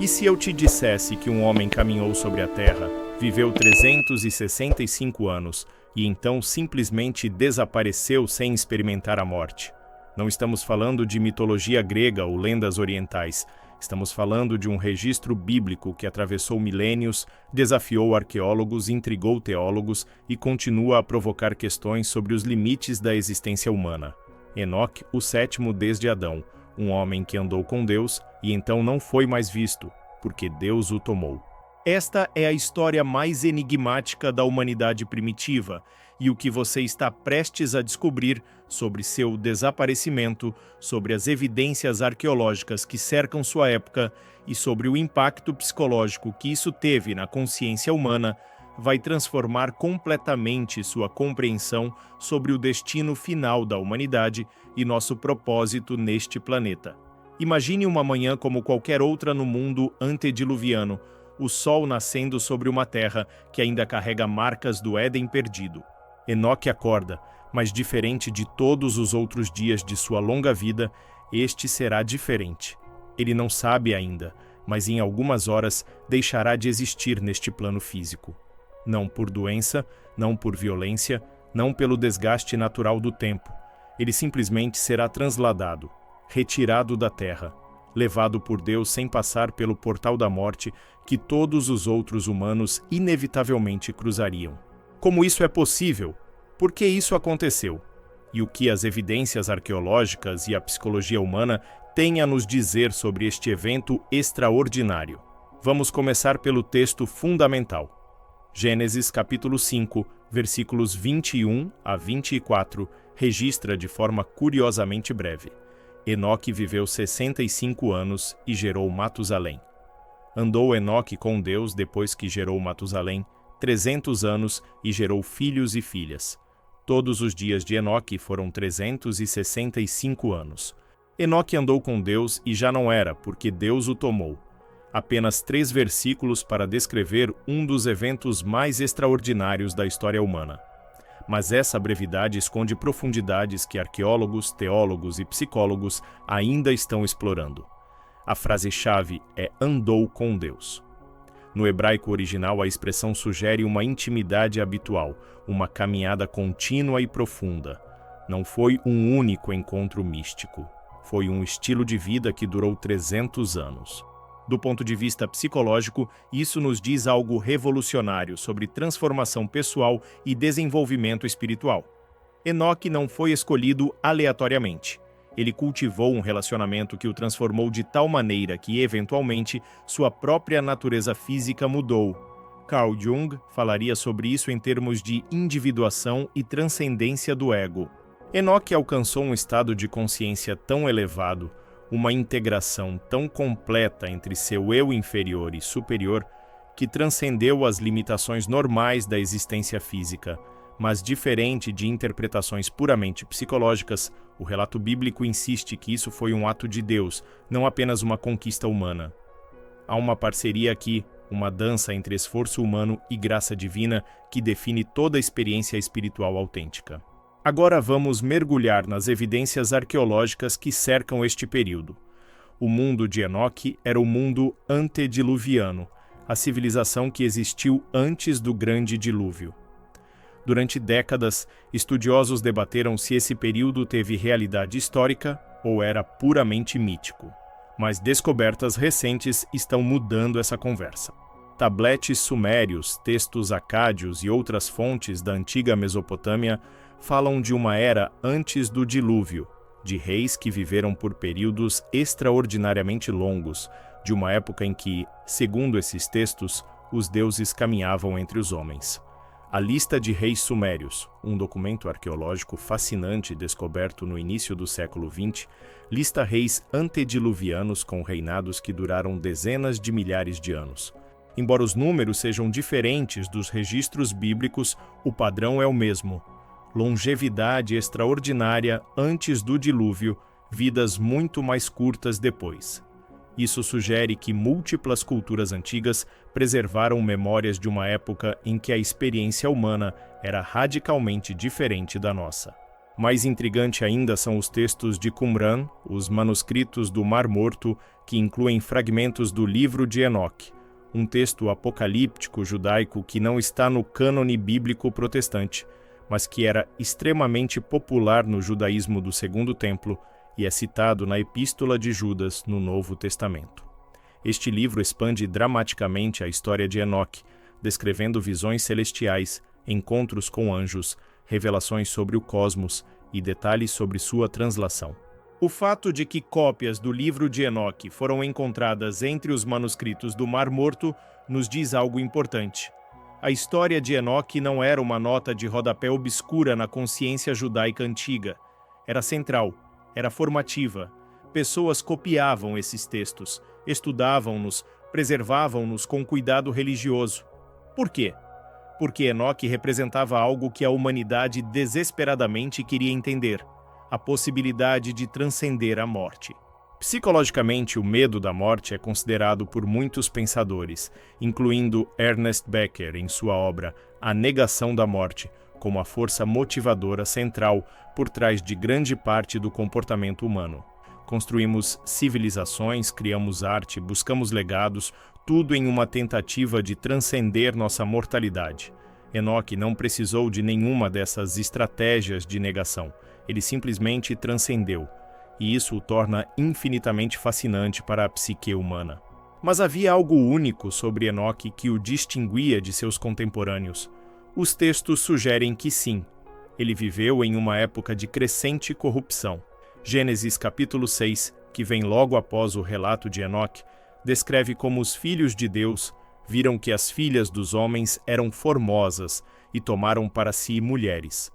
E se eu te dissesse que um homem caminhou sobre a terra, viveu 365 anos e então simplesmente desapareceu sem experimentar a morte? Não estamos falando de mitologia grega ou lendas orientais. Estamos falando de um registro bíblico que atravessou milênios, desafiou arqueólogos, intrigou teólogos e continua a provocar questões sobre os limites da existência humana. Enoque, o sétimo desde Adão, um homem que andou com Deus e então não foi mais visto, porque Deus o tomou. Esta é a história mais enigmática da humanidade primitiva, e o que você está prestes a descobrir sobre seu desaparecimento, sobre as evidências arqueológicas que cercam sua época e sobre o impacto psicológico que isso teve na consciência humana, vai transformar completamente sua compreensão sobre o destino final da humanidade e nosso propósito neste planeta. Imagine uma manhã como qualquer outra no mundo antediluviano, o sol nascendo sobre uma terra que ainda carrega marcas do Éden perdido. Enoque acorda, mas diferente de todos os outros dias de sua longa vida, este será diferente. Ele não sabe ainda, mas em algumas horas deixará de existir neste plano físico. Não por doença, não por violência, não pelo desgaste natural do tempo. Ele simplesmente será transladado, retirado da terra, levado por Deus sem passar pelo portal da morte que todos os outros humanos inevitavelmente cruzariam. Como isso é possível? Por que isso aconteceu? E o que as evidências arqueológicas e a psicologia humana têm a nos dizer sobre este evento extraordinário? Vamos começar pelo texto fundamental. Gênesis capítulo 5, versículos 21 a 24, registra de forma curiosamente breve. Enoque viveu 65 anos e gerou Matusalém. Andou Enoque com Deus depois que gerou Matusalém 300 anos e gerou filhos e filhas. Todos os dias de Enoque foram 365 anos. Enoque andou com Deus e já não era, porque Deus o tomou. Apenas 3 versículos para descrever um dos eventos mais extraordinários da história humana. Mas essa brevidade esconde profundidades que arqueólogos, teólogos e psicólogos ainda estão explorando. A frase-chave é andou com Deus. No hebraico original, a expressão sugere uma intimidade habitual, uma caminhada contínua e profunda. Não foi um único encontro místico. Foi um estilo de vida que durou 300 anos. Do ponto de vista psicológico, isso nos diz algo revolucionário sobre transformação pessoal e desenvolvimento espiritual. Enoque não foi escolhido aleatoriamente. Ele cultivou um relacionamento que o transformou de tal maneira que, eventualmente, sua própria natureza física mudou. Carl Jung falaria sobre isso em termos de individuação e transcendência do ego. Enoque alcançou um estado de consciência tão elevado, uma integração tão completa entre seu eu inferior e superior, que transcendeu as limitações normais da existência física. Mas diferente de interpretações puramente psicológicas, o relato bíblico insiste que isso foi um ato de Deus, não apenas uma conquista humana. Há uma parceria aqui, uma dança entre esforço humano e graça divina que define toda a experiência espiritual autêntica. Agora vamos mergulhar nas evidências arqueológicas que cercam este período. O mundo de Enoque era o mundo antediluviano, a civilização que existiu antes do grande dilúvio. Durante décadas, estudiosos debateram se esse período teve realidade histórica ou era puramente mítico. Mas descobertas recentes estão mudando essa conversa. Tabletes sumérios, textos acádios e outras fontes da antiga Mesopotâmia falam de uma era antes do dilúvio, de reis que viveram por períodos extraordinariamente longos, de uma época em que, segundo esses textos, os deuses caminhavam entre os homens. A lista de reis sumérios, um documento arqueológico fascinante descoberto no início do século XX, lista reis antediluvianos com reinados que duraram dezenas de milhares de anos. Embora os números sejam diferentes dos registros bíblicos, o padrão é o mesmo. Longevidade extraordinária antes do dilúvio, vidas muito mais curtas depois. Isso sugere que múltiplas culturas antigas preservaram memórias de uma época em que a experiência humana era radicalmente diferente da nossa. Mais intrigante ainda são os textos de Qumran, os manuscritos do Mar Morto, que incluem fragmentos do livro de Enoque, um texto apocalíptico judaico que não está no cânone bíblico protestante, mas que era extremamente popular no judaísmo do Segundo Templo e é citado na Epístola de Judas no Novo Testamento. Este livro expande dramaticamente a história de Enoque, descrevendo visões celestiais, encontros com anjos, revelações sobre o cosmos e detalhes sobre sua translação. O fato de que cópias do livro de Enoque foram encontradas entre os manuscritos do Mar Morto nos diz algo importante. A história de Enoque não era uma nota de rodapé obscura na consciência judaica antiga. Era central, era formativa. Pessoas copiavam esses textos, estudavam-nos, preservavam-nos com cuidado religioso. Por quê? Porque Enoque representava algo que a humanidade desesperadamente queria entender: a possibilidade de transcender a morte. Psicologicamente, o medo da morte é considerado por muitos pensadores, incluindo Ernest Becker em sua obra A Negação da Morte, como a força motivadora central por trás de grande parte do comportamento humano. Construímos civilizações, criamos arte, buscamos legados, tudo em uma tentativa de transcender nossa mortalidade. Enoque não precisou de nenhuma dessas estratégias de negação. Ele simplesmente transcendeu, e isso o torna infinitamente fascinante para a psique humana. Mas havia algo único sobre Enoque que o distinguia de seus contemporâneos. Os textos sugerem que sim, ele viveu em uma época de crescente corrupção. Gênesis capítulo 6, que vem logo após o relato de Enoque, descreve como os filhos de Deus viram que as filhas dos homens eram formosas e tomaram para si mulheres.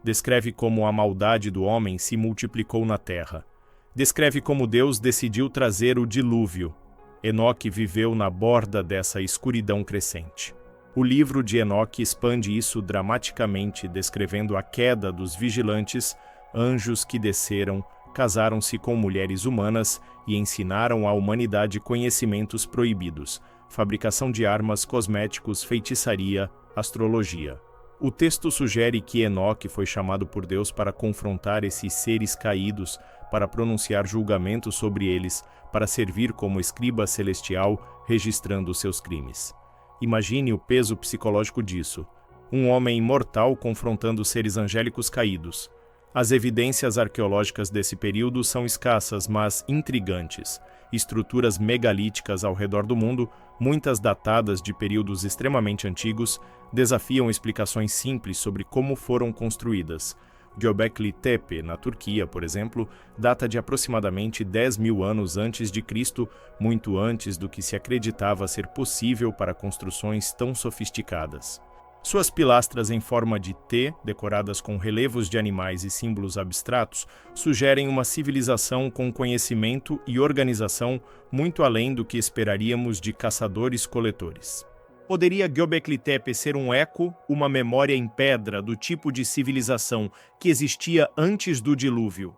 Descreve como a maldade do homem se multiplicou na terra. Descreve como Deus decidiu trazer o dilúvio. Enoque viveu na borda dessa escuridão crescente. O livro de Enoque expande isso dramaticamente, descrevendo a queda dos vigilantes, anjos que desceram, casaram-se com mulheres humanas e ensinaram à humanidade conhecimentos proibidos: fabricação de armas, cosméticos, feitiçaria, astrologia. O texto sugere que Enoque foi chamado por Deus para confrontar esses seres caídos, para pronunciar julgamento sobre eles, para servir como escriba celestial, registrando seus crimes. Imagine o peso psicológico disso. Um homem imortal confrontando seres angélicos caídos. As evidências arqueológicas desse período são escassas, mas intrigantes. Estruturas megalíticas ao redor do mundo, muitas datadas de períodos extremamente antigos, desafiam explicações simples sobre como foram construídas. Göbekli Tepe, na Turquia, por exemplo, data de aproximadamente 10.000 anos antes de Cristo, muito antes do que se acreditava ser possível para construções tão sofisticadas. Suas pilastras em forma de T, decoradas com relevos de animais e símbolos abstratos, sugerem uma civilização com conhecimento e organização muito além do que esperaríamos de caçadores-coletores. Poderia Göbekli Tepe ser um eco, uma memória em pedra do tipo de civilização que existia antes do dilúvio?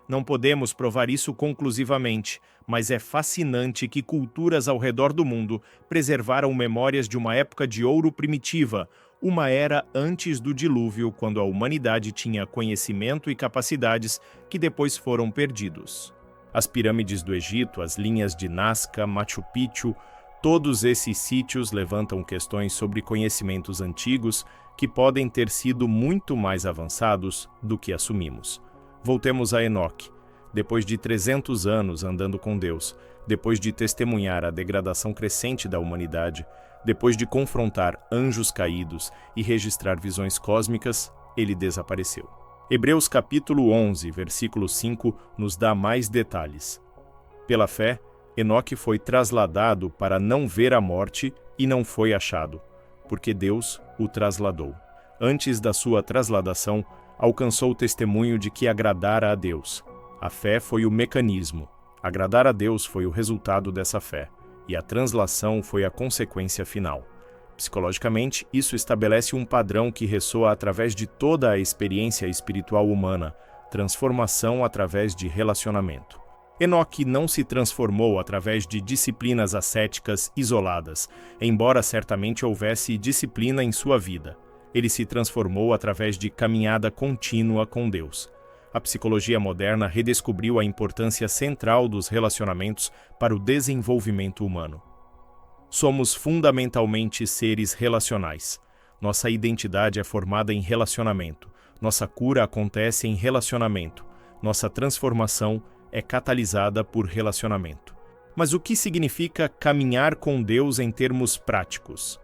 Não podemos provar isso conclusivamente, mas é fascinante que culturas ao redor do mundo preservaram memórias de uma época de ouro primitiva, uma era antes do dilúvio, quando a humanidade tinha conhecimento e capacidades que depois foram perdidos. As pirâmides do Egito, as linhas de Nazca, Machu Picchu, todos esses sítios levantam questões sobre conhecimentos antigos que podem ter sido muito mais avançados do que assumimos. Voltemos a Enoque. Depois de 300 anos andando com Deus, depois de testemunhar a degradação crescente da humanidade, depois de confrontar anjos caídos e registrar visões cósmicas, ele desapareceu. Hebreus capítulo 11, versículo 5, nos dá mais detalhes. Pela fé, Enoque foi trasladado para não ver a morte e não foi achado, porque Deus o trasladou. Antes da sua trasladação, alcançou o testemunho de que agradara a Deus. A fé foi o mecanismo. Agradar a Deus foi o resultado dessa fé, e a translação foi a consequência final. Psicologicamente, isso estabelece um padrão que ressoa através de toda a experiência espiritual humana, transformação através de relacionamento. Enoque não se transformou através de disciplinas ascéticas isoladas, embora certamente houvesse disciplina em sua vida. Ele se transformou através de caminhada contínua com Deus. A psicologia moderna redescobriu a importância central dos relacionamentos para o desenvolvimento humano. Somos fundamentalmente seres relacionais. Nossa identidade é formada em relacionamento. Nossa cura acontece em relacionamento. Nossa transformação é catalisada por relacionamento. Mas o que significa caminhar com Deus em termos práticos?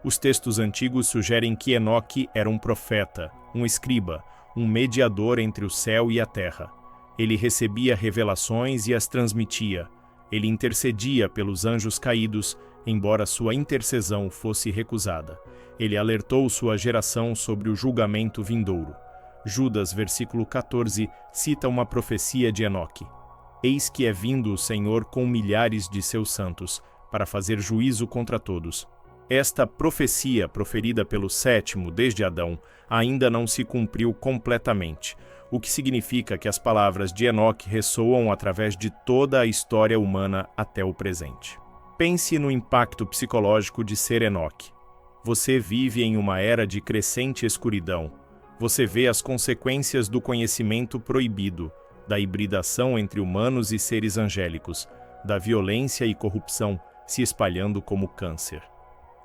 Os textos antigos sugerem que Enoque era um profeta, um escriba, um mediador entre o céu e a terra. Ele recebia revelações e as transmitia. Ele intercedia pelos anjos caídos, embora sua intercessão fosse recusada. Ele alertou sua geração sobre o julgamento vindouro. Judas, versículo 14, cita uma profecia de Enoque. Eis que é vindo o Senhor com milhares de seus santos, para fazer juízo contra todos. Esta profecia, proferida pelo sétimo desde Adão, ainda não se cumpriu completamente, o que significa que as palavras de Enoque ressoam através de toda a história humana até o presente. Pense no impacto psicológico de ser Enoque. Você vive em uma era de crescente escuridão. Você vê as consequências do conhecimento proibido, da hibridação entre humanos e seres angélicos, da violência e corrupção se espalhando como câncer.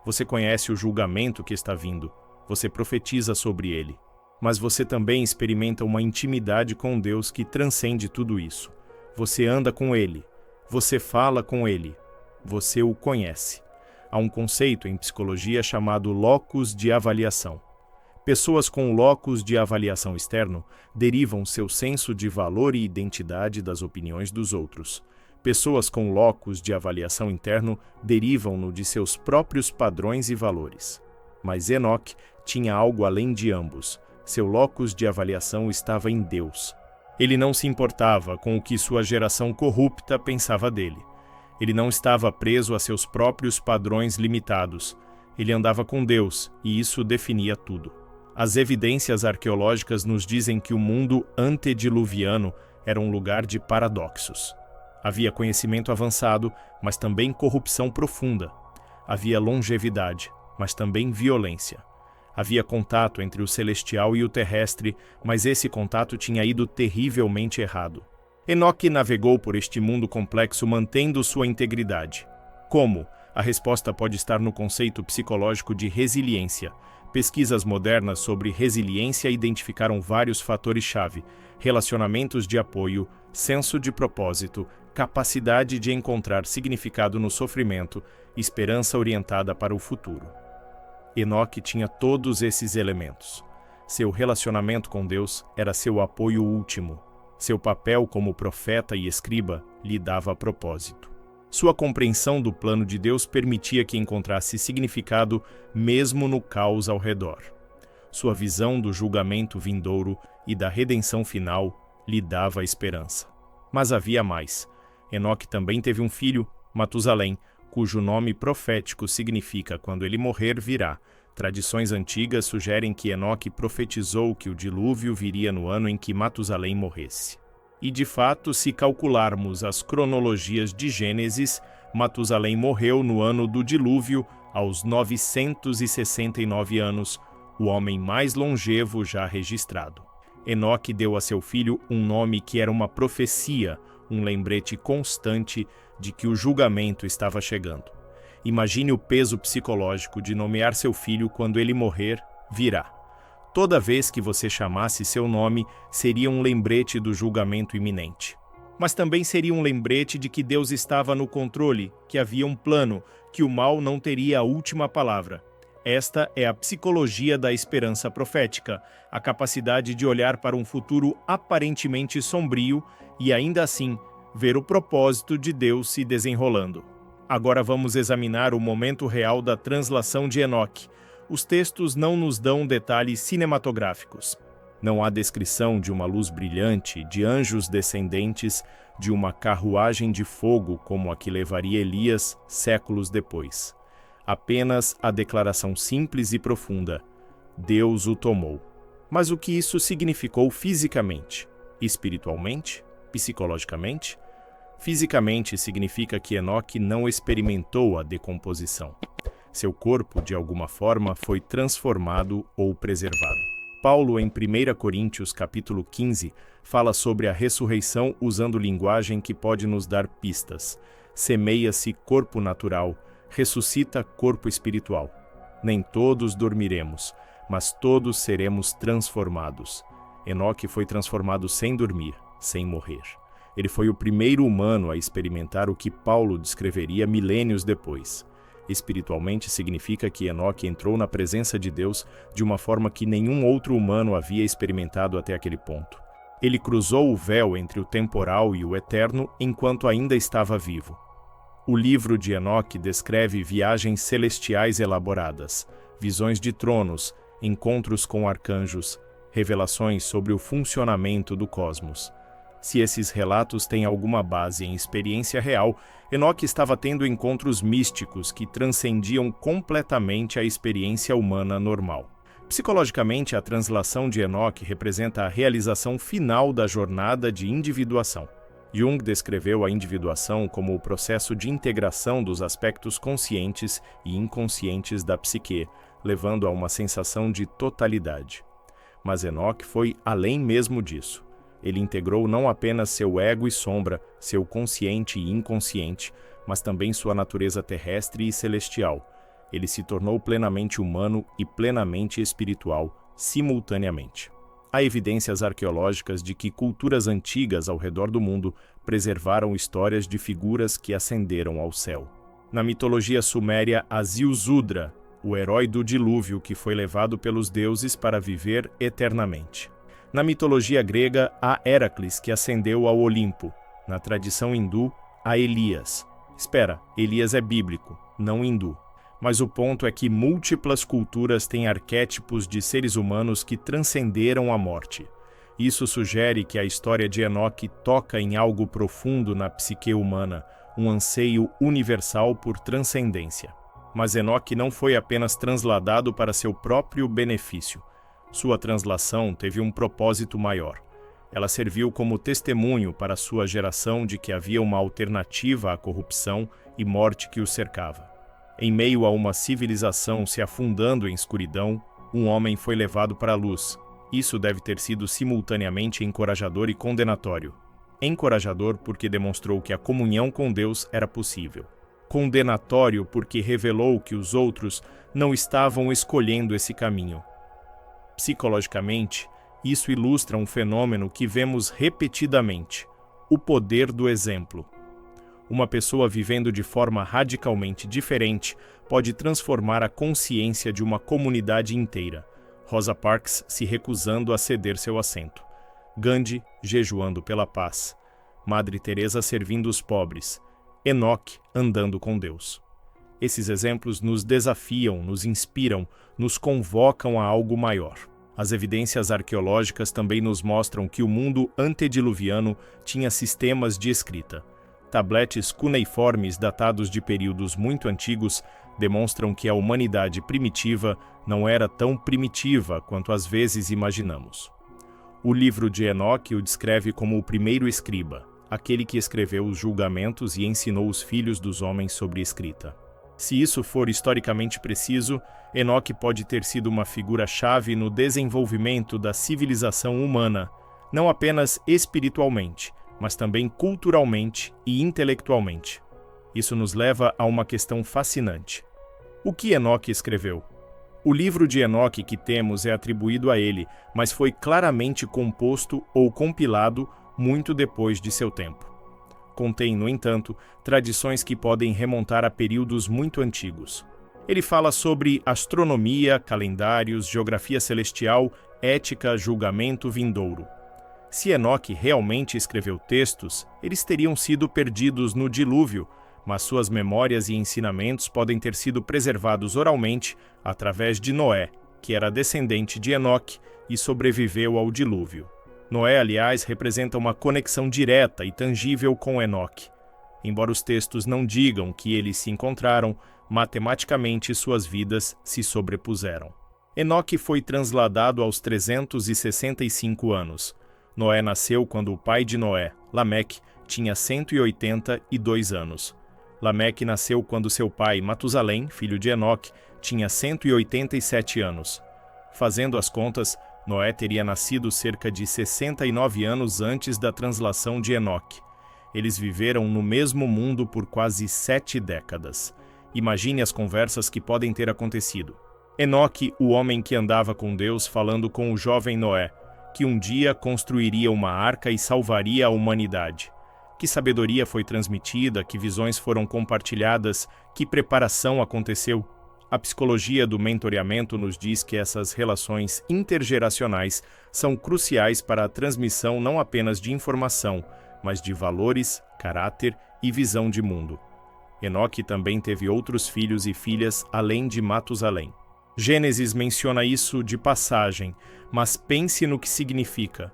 Você conhece o julgamento que está vindo, você profetiza sobre ele. Mas você também experimenta uma intimidade com Deus que transcende tudo isso. Você anda com ele, você fala com ele, você o conhece. Há um conceito em psicologia chamado locus de avaliação. Pessoas com locus de avaliação externo derivam seu senso de valor e identidade das opiniões dos outros. Pessoas com locus de avaliação interno derivam-no de seus próprios padrões e valores. Mas Enoque tinha algo além de ambos. Seu locus de avaliação estava em Deus. Ele não se importava com o que sua geração corrupta pensava dele. Ele não estava preso a seus próprios padrões limitados. Ele andava com Deus, e isso definia tudo. As evidências arqueológicas nos dizem que o mundo antediluviano era um lugar de paradoxos. Havia conhecimento avançado, mas também corrupção profunda. Havia longevidade, mas também violência. Havia contato entre o celestial e o terrestre, mas esse contato tinha ido terrivelmente errado. Enoque navegou por este mundo complexo mantendo sua integridade. Como? A resposta pode estar no conceito psicológico de resiliência. Pesquisas modernas sobre resiliência identificaram vários fatores-chave: relacionamentos de apoio, senso de propósito, capacidade de encontrar significado no sofrimento, esperança orientada para o futuro. Enoque tinha todos esses elementos. Seu relacionamento com Deus era seu apoio último. Seu papel como profeta e escriba lhe dava propósito. Sua compreensão do plano de Deus permitia que encontrasse significado mesmo no caos ao redor. Sua visão do julgamento vindouro e da redenção final lhe dava esperança. Mas havia mais. Enoque também teve um filho, Matusalém, cujo nome profético significa "quando ele morrer, virá". Tradições antigas sugerem que Enoque profetizou que o dilúvio viria no ano em que Matusalém morresse. E de fato, se calcularmos as cronologias de Gênesis, Matusalém morreu no ano do dilúvio, aos 969 anos, o homem mais longevo já registrado. Enoque deu a seu filho um nome que era uma profecia, um lembrete constante de que o julgamento estava chegando. Imagine o peso psicológico de nomear seu filho "quando ele morrer, virá". Toda vez que você chamasse seu nome, seria um lembrete do julgamento iminente. Mas também seria um lembrete de que Deus estava no controle, que havia um plano, que o mal não teria a última palavra. Esta é a psicologia da esperança profética, a capacidade de olhar para um futuro aparentemente sombrio e, ainda assim, ver o propósito de Deus se desenrolando. Agora vamos examinar o momento real da translação de Enoque. Os textos não nos dão detalhes cinematográficos. Não há descrição de uma luz brilhante, de anjos descendentes, de uma carruagem de fogo como a que levaria Elias séculos depois. Apenas a declaração simples e profunda: Deus o tomou. Mas o que isso significou fisicamente? Espiritualmente? Psicologicamente? Fisicamente significa que Enoque não experimentou a decomposição. Seu corpo, de alguma forma, foi transformado ou preservado. Paulo, em 1 Coríntios capítulo 15, fala sobre a ressurreição usando linguagem que pode nos dar pistas. Semeia-se corpo natural, ressuscita corpo espiritual. Nem todos dormiremos, mas todos seremos transformados. Enoque foi transformado sem dormir, sem morrer. Ele foi o primeiro humano a experimentar o que Paulo descreveria milênios depois. Espiritualmente significa que Enoque entrou na presença de Deus de uma forma que nenhum outro humano havia experimentado até aquele ponto. Ele cruzou o véu entre o temporal e o eterno enquanto ainda estava vivo. O livro de Enoque descreve viagens celestiais elaboradas, visões de tronos, encontros com arcanjos, revelações sobre o funcionamento do cosmos. Se esses relatos têm alguma base em experiência real, Enoque estava tendo encontros místicos que transcendiam completamente a experiência humana normal. Psicologicamente, a translação de Enoque representa a realização final da jornada de individuação. Jung descreveu a individuação como o processo de integração dos aspectos conscientes e inconscientes da psique, levando a uma sensação de totalidade. Mas Enoque foi além mesmo disso. Ele integrou não apenas seu ego e sombra, seu consciente e inconsciente, mas também sua natureza terrestre e celestial. Ele se tornou plenamente humano e plenamente espiritual, simultaneamente. Há evidências arqueológicas de que culturas antigas ao redor do mundo preservaram histórias de figuras que ascenderam ao céu. Na mitologia suméria, há Ziusudra, o herói do dilúvio que foi levado pelos deuses para viver eternamente. Na mitologia grega, há Héracles, que ascendeu ao Olimpo. Na tradição hindu, há Elias. Espera, Elias é bíblico, não hindu. Mas o ponto é que múltiplas culturas têm arquétipos de seres humanos que transcenderam a morte. Isso sugere que a história de Enoque toca em algo profundo na psique humana, um anseio universal por transcendência. Mas Enoque não foi apenas transladado para seu próprio benefício. Sua translação teve um propósito maior. Ela serviu como testemunho para sua geração de que havia uma alternativa à corrupção e morte que o cercava. Em meio a uma civilização se afundando em escuridão, um homem foi levado para a luz. Isso deve ter sido simultaneamente encorajador e condenatório. Encorajador porque demonstrou que a comunhão com Deus era possível. Condenatório porque revelou que os outros não estavam escolhendo esse caminho. Psicologicamente, isso ilustra um fenômeno que vemos repetidamente: o poder do exemplo. Uma pessoa vivendo de forma radicalmente diferente pode transformar a consciência de uma comunidade inteira. Rosa Parks se recusando a ceder seu assento. Gandhi jejuando pela paz. Madre Teresa servindo os pobres. Enoque andando com Deus. Esses exemplos nos desafiam, nos inspiram, nos convocam a algo maior. As evidências arqueológicas também nos mostram que o mundo antediluviano tinha sistemas de escrita. Tabletes cuneiformes datados de períodos muito antigos demonstram que a humanidade primitiva não era tão primitiva quanto às vezes imaginamos. O livro de Enoque o descreve como o primeiro escriba, aquele que escreveu os julgamentos e ensinou os filhos dos homens sobre escrita. Se isso for historicamente preciso, Enoque pode ter sido uma figura-chave no desenvolvimento da civilização humana, não apenas espiritualmente, mas também culturalmente e intelectualmente. Isso nos leva a uma questão fascinante. O que Enoque escreveu? O livro de Enoque que temos é atribuído a ele, mas foi claramente composto ou compilado muito depois de seu tempo. Contém, no entanto, tradições que podem remontar a períodos muito antigos. Ele fala sobre astronomia, calendários, geografia celestial, ética, julgamento vindouro. Se Enoque realmente escreveu textos, eles teriam sido perdidos no dilúvio, mas suas memórias e ensinamentos podem ter sido preservados oralmente através de Noé, que era descendente de Enoque e sobreviveu ao dilúvio. Noé, aliás, representa uma conexão direta e tangível com Enoque. Embora os textos não digam que eles se encontraram, matematicamente suas vidas se sobrepuseram. Enoque foi transladado aos 365 anos. Noé nasceu quando o pai de Noé, Lameque, tinha 182 anos. Lameque nasceu quando seu pai, Matusalém, filho de Enoque, tinha 187 anos. Fazendo as contas, Noé teria nascido cerca de 69 anos antes da translação de Enoque. Eles viveram no mesmo mundo por quase 7 décadas. Imagine as conversas que podem ter acontecido. Enoque, o homem que andava com Deus, falando com o jovem Noé, que um dia construiria uma arca e salvaria a humanidade. Que sabedoria foi transmitida, que visões foram compartilhadas, que preparação aconteceu. A psicologia do mentoreamento nos diz que essas relações intergeracionais são cruciais para a transmissão não apenas de informação, mas de valores, caráter e visão de mundo. Enoque também teve outros filhos e filhas além de Matusalém. Gênesis menciona isso de passagem, mas pense no que significa.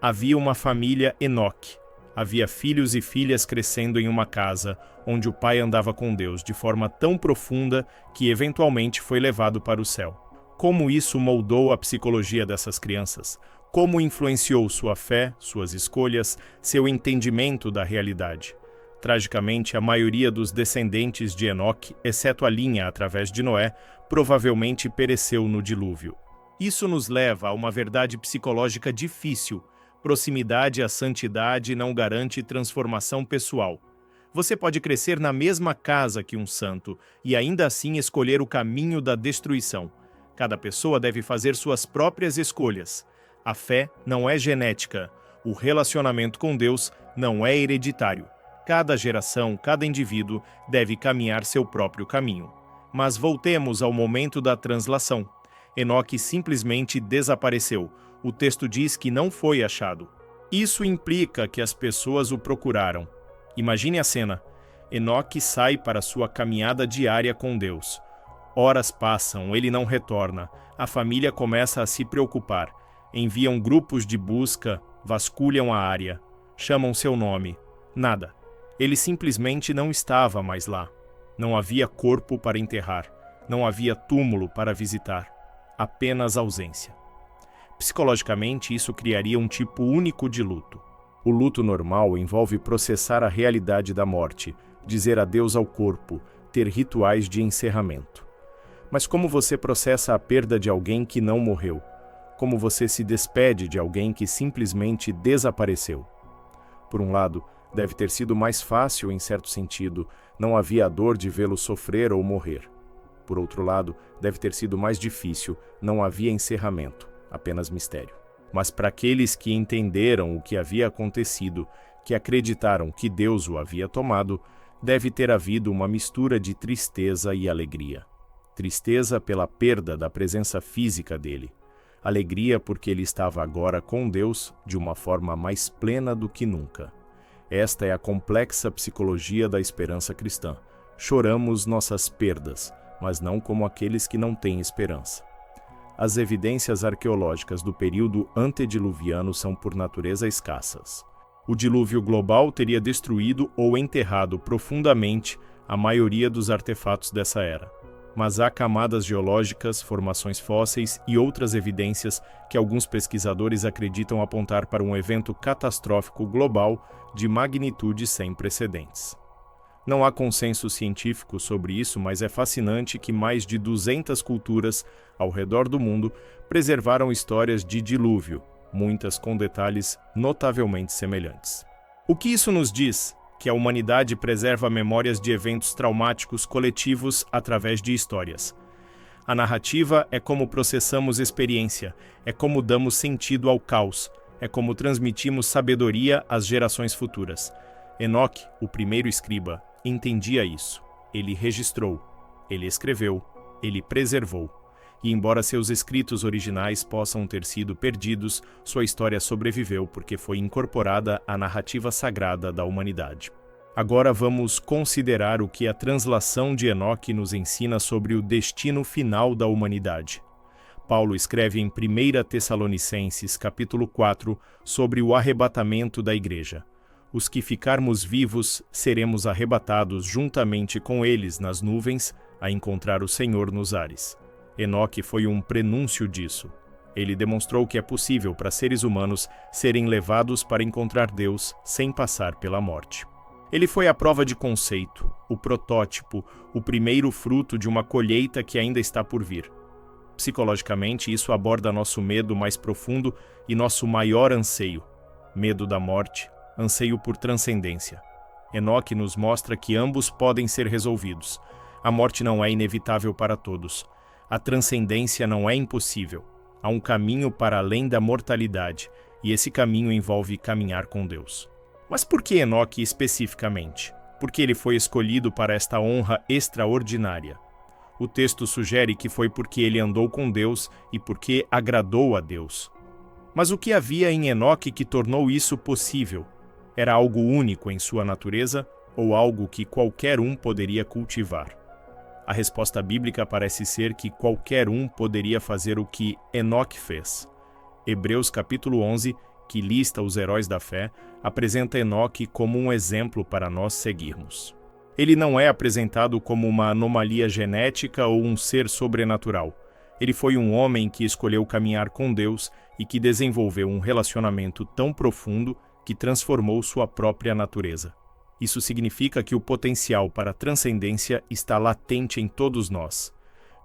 Havia uma família Enoque. Havia filhos e filhas crescendo em uma casa, onde o pai andava com Deus de forma tão profunda que eventualmente foi levado para o céu. Como isso moldou a psicologia dessas crianças? Como influenciou sua fé, suas escolhas, seu entendimento da realidade? Tragicamente, a maioria dos descendentes de Enoque, exceto a linha através de Noé, provavelmente pereceu no dilúvio. Isso nos leva a uma verdade psicológica difícil. Proximidade à santidade não garante transformação pessoal. Você pode crescer na mesma casa que um santo e ainda assim escolher o caminho da destruição. Cada pessoa deve fazer suas próprias escolhas. A fé não é genética. O relacionamento com Deus não é hereditário. Cada geração, cada indivíduo deve caminhar seu próprio caminho. Mas voltemos ao momento da translação. Enoque simplesmente desapareceu. O texto diz que não foi achado. Isso implica que as pessoas o procuraram. Imagine a cena. Enoque sai para sua caminhada diária com Deus. Horas passam, ele não retorna. A família começa a se preocupar. Enviam grupos de busca, vasculham a área. Chamam seu nome. Nada. Ele simplesmente não estava mais lá. Não havia corpo para enterrar. Não havia túmulo para visitar. Apenas ausência. Psicologicamente, isso criaria um tipo único de luto. O luto normal envolve processar a realidade da morte, dizer adeus ao corpo, ter rituais de encerramento. Mas como você processa a perda de alguém que não morreu? Como você se despede de alguém que simplesmente desapareceu? Por um lado, deve ter sido mais fácil em certo sentido, não havia a dor de vê-lo sofrer ou morrer. Por outro lado, deve ter sido mais difícil, não havia encerramento. Apenas mistério. Mas para aqueles que entenderam o que havia acontecido, que acreditaram que Deus o havia tomado, deve ter havido uma mistura de tristeza e alegria. Tristeza pela perda da presença física dele. Alegria porque ele estava agora com Deus de uma forma mais plena do que nunca. Esta é a complexa psicologia da esperança cristã. Choramos nossas perdas, mas não como aqueles que não têm esperança. As evidências arqueológicas do período antediluviano são por natureza escassas. O dilúvio global teria destruído ou enterrado profundamente a maioria dos artefatos dessa era. Mas há camadas geológicas, formações fósseis e outras evidências que alguns pesquisadores acreditam apontar para um evento catastrófico global de magnitude sem precedentes. Não há consenso científico sobre isso, mas é fascinante que mais de 200 culturas ao redor do mundo preservaram histórias de dilúvio, muitas com detalhes notavelmente semelhantes. O que isso nos diz? Que a humanidade preserva memórias de eventos traumáticos coletivos através de histórias. A narrativa é como processamos experiência, é como damos sentido ao caos, é como transmitimos sabedoria às gerações futuras. Enoque, o primeiro escriba, entendia isso. Ele registrou, ele escreveu, ele preservou. E embora seus escritos originais possam ter sido perdidos, sua história sobreviveu porque foi incorporada à narrativa sagrada da humanidade. Agora vamos considerar o que a translação de Enoque nos ensina sobre o destino final da humanidade. Paulo escreve em 1 Tessalonicenses, capítulo 4, sobre o arrebatamento da igreja. Os que ficarmos vivos seremos arrebatados juntamente com eles nas nuvens a encontrar o Senhor nos ares. Enoque foi um prenúncio disso. Ele demonstrou que é possível para seres humanos serem levados para encontrar Deus sem passar pela morte. Ele foi a prova de conceito, o protótipo, o primeiro fruto de uma colheita que ainda está por vir. Psicologicamente, isso aborda nosso medo mais profundo e nosso maior anseio: medo da morte, anseio por transcendência. Enoque nos mostra que ambos podem ser resolvidos. A morte não é inevitável para todos. A transcendência não é impossível. Há um caminho para além da mortalidade, e esse caminho envolve caminhar com Deus. Mas por que Enoque especificamente? Porque ele foi escolhido para esta honra extraordinária. O texto sugere que foi porque ele andou com Deus e porque agradou a Deus. Mas o que havia em Enoque que tornou isso possível? Era algo único em sua natureza ou algo que qualquer um poderia cultivar? A resposta bíblica parece ser que qualquer um poderia fazer o que Enoque fez. Hebreus capítulo 11, que lista os heróis da fé, apresenta Enoque como um exemplo para nós seguirmos. Ele não é apresentado como uma anomalia genética ou um ser sobrenatural. Ele foi um homem que escolheu caminhar com Deus e que desenvolveu um relacionamento tão profundo que transformou sua própria natureza. Isso significa que o potencial para a transcendência está latente em todos nós.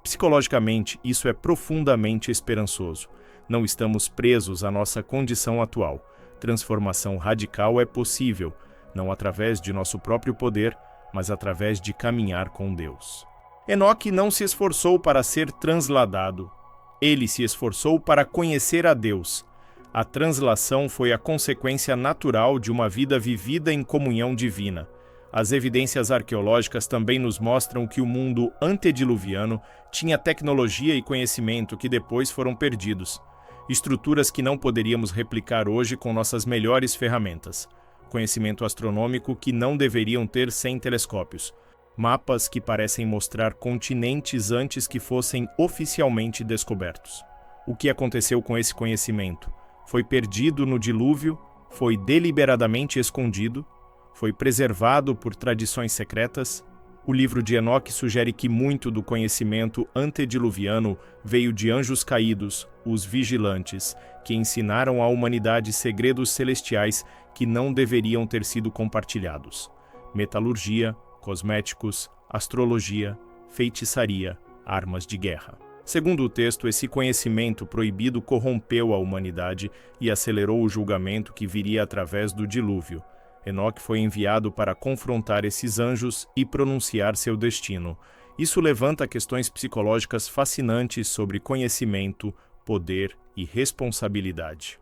Psicologicamente, isso é profundamente esperançoso. Não estamos presos à nossa condição atual. Transformação radical é possível, não através de nosso próprio poder, mas através de caminhar com Deus. Enoque não se esforçou para ser transladado. Ele se esforçou para conhecer a Deus. A translação foi a consequência natural de uma vida vivida em comunhão divina. As evidências arqueológicas também nos mostram que o mundo antediluviano tinha tecnologia e conhecimento que depois foram perdidos. Estruturas que não poderíamos replicar hoje com nossas melhores ferramentas. Conhecimento astronômico que não deveriam ter sem telescópios. Mapas que parecem mostrar continentes antes que fossem oficialmente descobertos. O que aconteceu com esse conhecimento? Foi perdido no dilúvio? Foi deliberadamente escondido? Foi preservado por tradições secretas? O livro de Enoque sugere que muito do conhecimento antediluviano veio de anjos caídos, os vigilantes, que ensinaram à humanidade segredos celestiais que não deveriam ter sido compartilhados. Metalurgia, cosméticos, astrologia, feitiçaria, armas de guerra. Segundo o texto, esse conhecimento proibido corrompeu a humanidade e acelerou o julgamento que viria através do dilúvio. Enoque foi enviado para confrontar esses anjos e pronunciar seu destino. Isso levanta questões psicológicas fascinantes sobre conhecimento, poder e responsabilidade.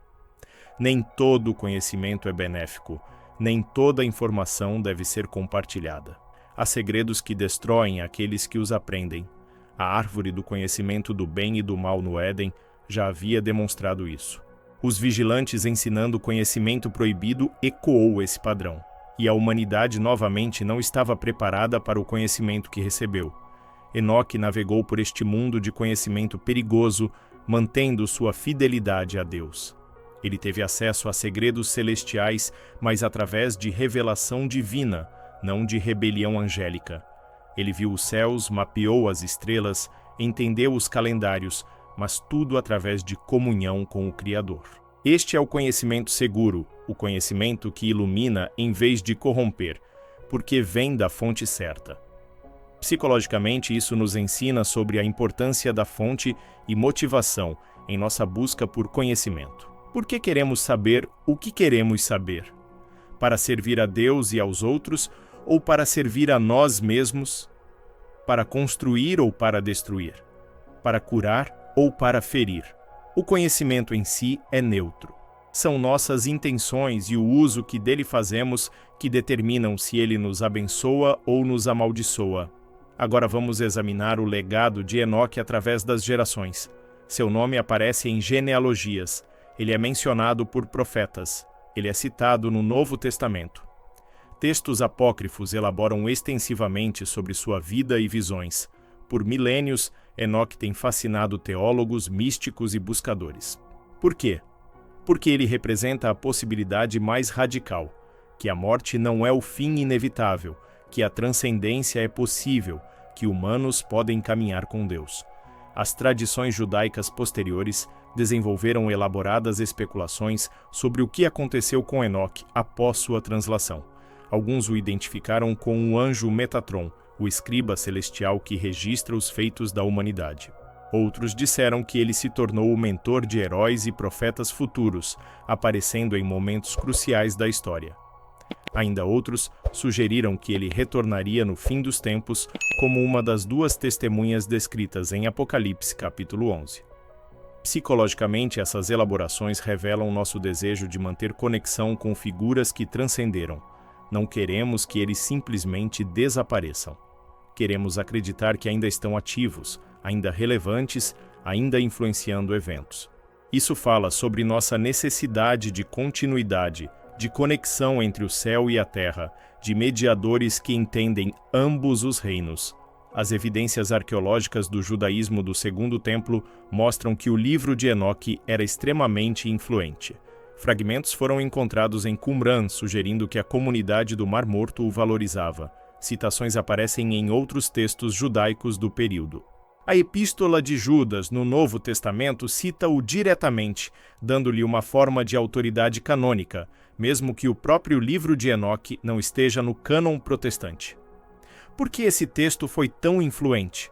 Nem todo conhecimento é benéfico, nem toda informação deve ser compartilhada. Há segredos que destroem aqueles que os aprendem. A árvore do conhecimento do bem e do mal no Éden já havia demonstrado isso. Os vigilantes ensinando conhecimento proibido ecoou esse padrão, e a humanidade novamente não estava preparada para o conhecimento que recebeu. Enoque navegou por este mundo de conhecimento perigoso, mantendo sua fidelidade a Deus. Ele teve acesso a segredos celestiais, mas através de revelação divina, não de rebelião angélica. Ele viu os céus, mapeou as estrelas, entendeu os calendários, mas tudo através de comunhão com o Criador. Este é o conhecimento seguro, o conhecimento que ilumina em vez de corromper, porque vem da fonte certa. Psicologicamente, isso nos ensina sobre a importância da fonte e motivação em nossa busca por conhecimento. Por que queremos saber o que queremos saber? Para servir a Deus e aos outros, ou para servir a nós mesmos? Para construir ou para destruir? Para curar ou para ferir? O conhecimento em si é neutro. São nossas intenções e o uso que dele fazemos que determinam se ele nos abençoa ou nos amaldiçoa. Agora vamos examinar o legado de Enoque através das gerações. Seu nome aparece em genealogias. Ele é mencionado por profetas. Ele é citado no Novo Testamento. Textos apócrifos elaboram extensivamente sobre sua vida e visões. Por milênios, Enoque tem fascinado teólogos, místicos e buscadores. Por quê? Porque ele representa a possibilidade mais radical, que a morte não é o fim inevitável, que a transcendência é possível, que humanos podem caminhar com Deus. As tradições judaicas posteriores desenvolveram elaboradas especulações sobre o que aconteceu com Enoque após sua translação. Alguns o identificaram com o anjo Metatron, o escriba celestial que registra os feitos da humanidade. Outros disseram que ele se tornou o mentor de heróis e profetas futuros, aparecendo em momentos cruciais da história. Ainda outros sugeriram que ele retornaria no fim dos tempos como uma das duas testemunhas descritas em Apocalipse capítulo 11. Psicologicamente, essas elaborações revelam nosso desejo de manter conexão com figuras que transcenderam. Não queremos que eles simplesmente desapareçam. Queremos acreditar que ainda estão ativos, ainda relevantes, ainda influenciando eventos. Isso fala sobre nossa necessidade de continuidade, de conexão entre o céu e a terra, de mediadores que entendem ambos os reinos. As evidências arqueológicas do judaísmo do Segundo Templo mostram que o livro de Enoque era extremamente influente. Fragmentos foram encontrados em Qumran, sugerindo que a comunidade do Mar Morto o valorizava. Citações aparecem em outros textos judaicos do período. A Epístola de Judas, no Novo Testamento, cita-o diretamente, dando-lhe uma forma de autoridade canônica, mesmo que o próprio livro de Enoque não esteja no cânon protestante. Por que esse texto foi tão influente?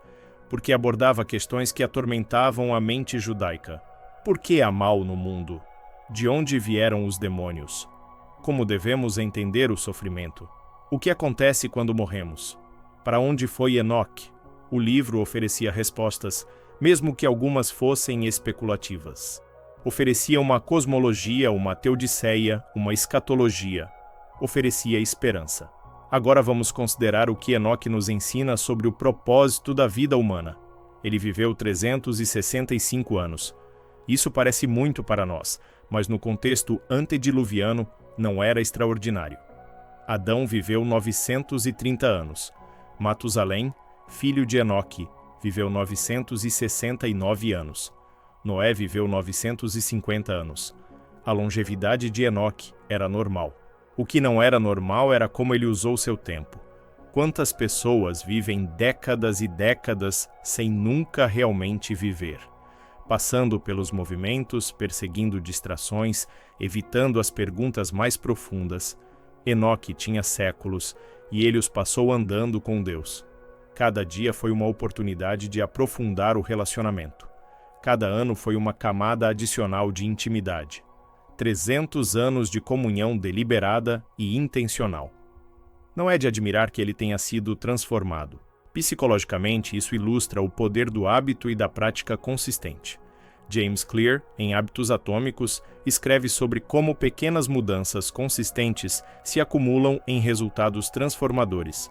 Porque abordava questões que atormentavam a mente judaica. Por que há mal no mundo? De onde vieram os demônios? Como devemos entender o sofrimento? O que acontece quando morremos? Para onde foi Enoque? O livro oferecia respostas, mesmo que algumas fossem especulativas. Oferecia uma cosmologia, uma teodiceia, uma escatologia. Oferecia esperança. Agora vamos considerar o que Enoque nos ensina sobre o propósito da vida humana. Ele viveu 365 anos. Isso parece muito para nós, mas no contexto antediluviano não era extraordinário. Adão viveu 930 anos. Matusalém, filho de Enoque, viveu 969 anos. Noé viveu 950 anos. A longevidade de Enoque era normal. O que não era normal era como ele usou seu tempo. Quantas pessoas vivem décadas e décadas sem nunca realmente viver? Passando pelos movimentos, perseguindo distrações, evitando as perguntas mais profundas. Enoque tinha séculos e ele os passou andando com Deus. Cada dia foi uma oportunidade de aprofundar o relacionamento. Cada ano foi uma camada adicional de intimidade. 300 anos de comunhão deliberada e intencional. Não é de admirar que ele tenha sido transformado. Psicologicamente, isso ilustra o poder do hábito e da prática consistente. James Clear, em Hábitos Atômicos, escreve sobre como pequenas mudanças consistentes se acumulam em resultados transformadores.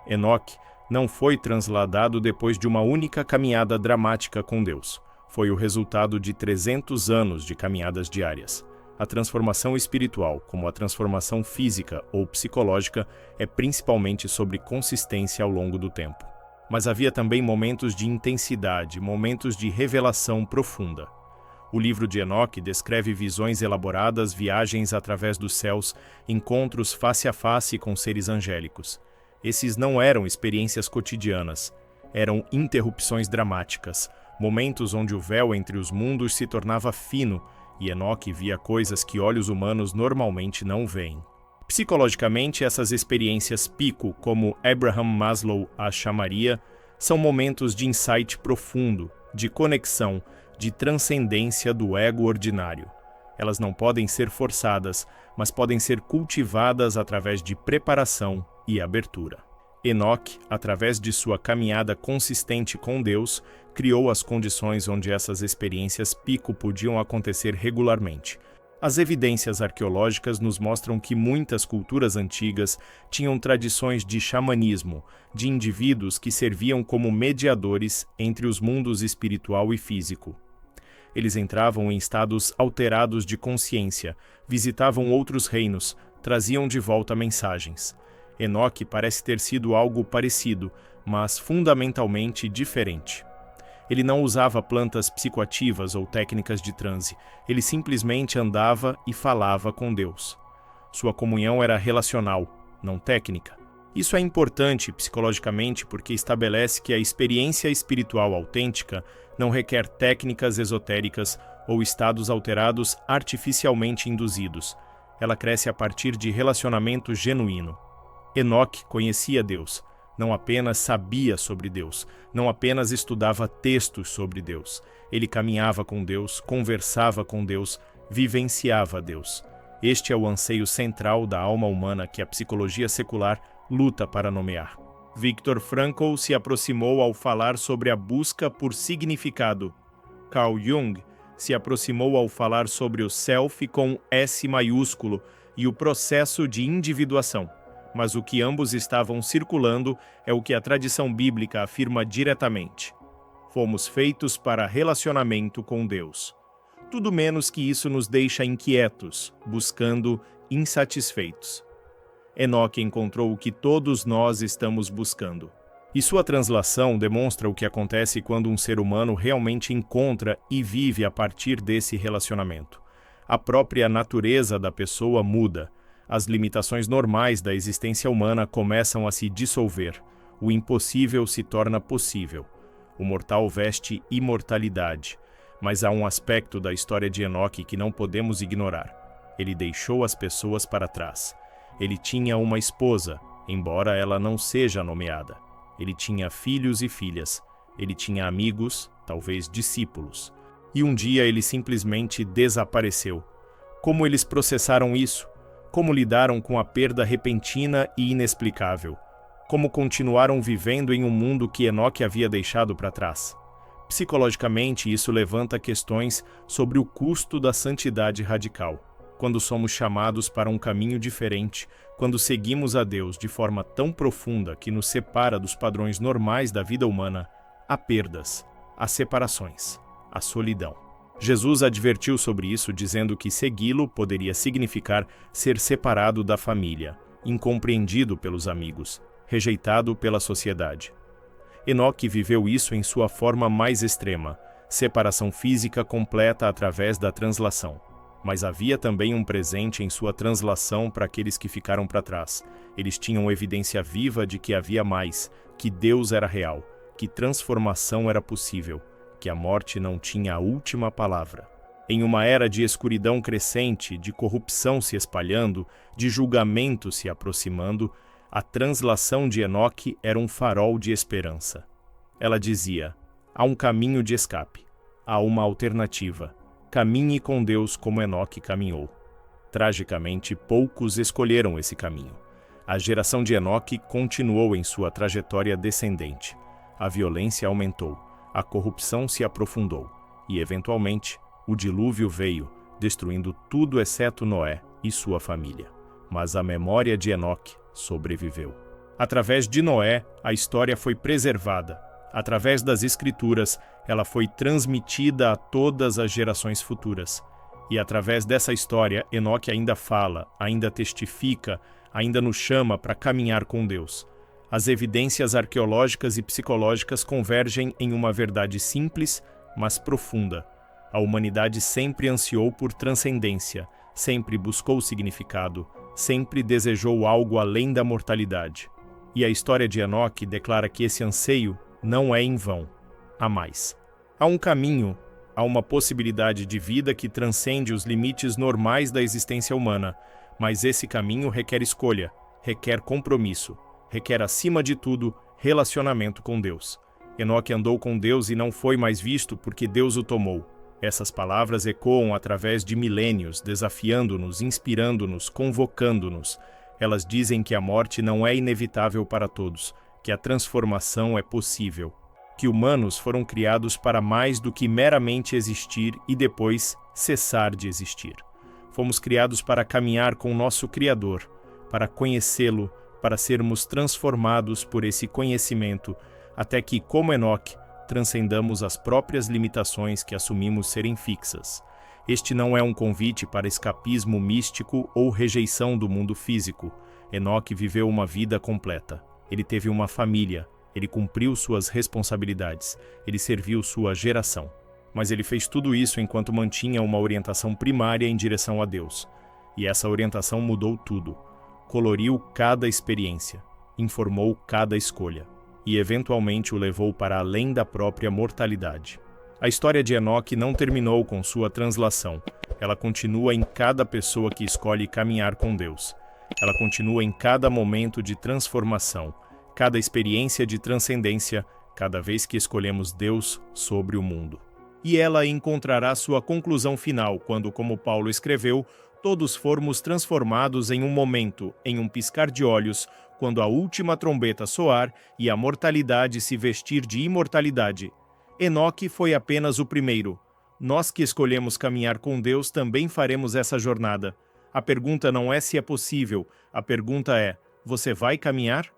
Enoque não foi transladado depois de uma única caminhada dramática com Deus. Foi o resultado de 300 anos de caminhadas diárias. A transformação espiritual, como a transformação física ou psicológica, é principalmente sobre consistência ao longo do tempo. Mas havia também momentos de intensidade, momentos de revelação profunda. O livro de Enoque descreve visões elaboradas, viagens através dos céus, encontros face a face com seres angélicos. Esses não eram experiências cotidianas, eram interrupções dramáticas, momentos onde o véu entre os mundos se tornava fino e Enoque via coisas que olhos humanos normalmente não veem. Psicologicamente, essas experiências pico, como Abraham Maslow as chamaria, são momentos de insight profundo, de conexão, de transcendência do ego ordinário. Elas não podem ser forçadas, mas podem ser cultivadas através de preparação e abertura. Enoque, através de sua caminhada consistente com Deus, criou as condições onde essas experiências pico podiam acontecer regularmente. As evidências arqueológicas nos mostram que muitas culturas antigas tinham tradições de xamanismo, de indivíduos que serviam como mediadores entre os mundos espiritual e físico. Eles entravam em estados alterados de consciência, visitavam outros reinos, traziam de volta mensagens. Enoque parece ter sido algo parecido, mas fundamentalmente diferente. Ele não usava plantas psicoativas ou técnicas de transe, ele simplesmente andava e falava com Deus. Sua comunhão era relacional, não técnica. Isso é importante psicologicamente porque estabelece que a experiência espiritual autêntica não requer técnicas esotéricas ou estados alterados artificialmente induzidos. Ela cresce a partir de relacionamento genuíno. Enoque conhecia Deus, não apenas sabia sobre Deus, não apenas estudava textos sobre Deus. Ele caminhava com Deus, conversava com Deus, vivenciava Deus. Este é o anseio central da alma humana que a psicologia secular luta para nomear. Viktor Frankl se aproximou ao falar sobre a busca por significado. Carl Jung se aproximou ao falar sobre o self com S maiúsculo e o processo de individuação. Mas o que ambos estavam circulando é o que a tradição bíblica afirma diretamente. Fomos feitos para relacionamento com Deus. Tudo menos que isso nos deixa inquietos, buscando, insatisfeitos. Enoque encontrou o que todos nós estamos buscando. E sua translação demonstra o que acontece quando um ser humano realmente encontra e vive a partir desse relacionamento. A própria natureza da pessoa muda. As limitações normais da existência humana começam a se dissolver. O impossível se torna possível. O mortal veste imortalidade. Mas há um aspecto da história de Enoque que não podemos ignorar. Ele deixou as pessoas para trás. Ele tinha uma esposa, embora ela não seja nomeada. Ele tinha filhos e filhas. Ele tinha amigos, talvez discípulos. E um dia ele simplesmente desapareceu. Como eles processaram isso? Como lidaram com a perda repentina e inexplicável? Como continuaram vivendo em um mundo que Enoque havia deixado para trás? Psicologicamente, isso levanta questões sobre o custo da santidade radical. Quando somos chamados para um caminho diferente, quando seguimos a Deus de forma tão profunda que nos separa dos padrões normais da vida humana, há perdas, há separações, há solidão. Jesus advertiu sobre isso, dizendo que segui-lo poderia significar ser separado da família, incompreendido pelos amigos, rejeitado pela sociedade. Enoque viveu isso em sua forma mais extrema, separação física completa através da translação. Mas havia também um presente em sua translação para aqueles que ficaram para trás. Eles tinham evidência viva de que havia mais, que Deus era real, que transformação era possível, que a morte não tinha a última palavra. Em uma era de escuridão crescente, de corrupção se espalhando, de julgamento se aproximando, a translação de Enoque era um farol de esperança. Ela dizia: há um caminho de escape, há uma alternativa. Caminhe com Deus como Enoque caminhou. Tragicamente, poucos escolheram esse caminho. A geração de Enoque continuou em sua trajetória descendente. A violência aumentou, a corrupção se aprofundou e, eventualmente, o dilúvio veio, destruindo tudo exceto Noé e sua família. Mas a memória de Enoque sobreviveu. Através de Noé, a história foi preservada. Através das Escrituras, ela foi transmitida a todas as gerações futuras. E através dessa história, Enoque ainda fala, ainda testifica, ainda nos chama para caminhar com Deus. As evidências arqueológicas e psicológicas convergem em uma verdade simples, mas profunda. A humanidade sempre ansiou por transcendência, sempre buscou significado, sempre desejou algo além da mortalidade. E a história de Enoque declara que esse anseio não é em vão. Há mais. Há um caminho, há uma possibilidade de vida que transcende os limites normais da existência humana, mas esse caminho requer escolha, requer compromisso, requer, acima de tudo, relacionamento com Deus. Enoque andou com Deus e não foi mais visto porque Deus o tomou. Essas palavras ecoam através de milênios, desafiando-nos, inspirando-nos, convocando-nos. Elas dizem que a morte não é inevitável para todos, que a transformação é possível, que humanos foram criados para mais do que meramente existir e depois cessar de existir. Fomos criados para caminhar com nosso Criador, para conhecê-lo, para sermos transformados por esse conhecimento, até que, como Enoque, transcendamos as próprias limitações que assumimos serem fixas. Este não é um convite para escapismo místico ou rejeição do mundo físico. Enoque viveu uma vida completa. Ele teve uma família, ele cumpriu suas responsabilidades, ele serviu sua geração. Mas ele fez tudo isso enquanto mantinha uma orientação primária em direção a Deus. E essa orientação mudou tudo. Coloriu cada experiência, informou cada escolha, e eventualmente o levou para além da própria mortalidade. A história de Enoque não terminou com sua translação. Ela continua em cada pessoa que escolhe caminhar com Deus. Ela continua em cada momento de transformação, cada experiência de transcendência, cada vez que escolhemos Deus sobre o mundo. E ela encontrará sua conclusão final quando, como Paulo escreveu, todos formos transformados em um momento, em um piscar de olhos, quando a última trombeta soar e a mortalidade se vestir de imortalidade. Enoque foi apenas o primeiro. Nós que escolhemos caminhar com Deus também faremos essa jornada. A pergunta não é se é possível, a pergunta é: você vai caminhar?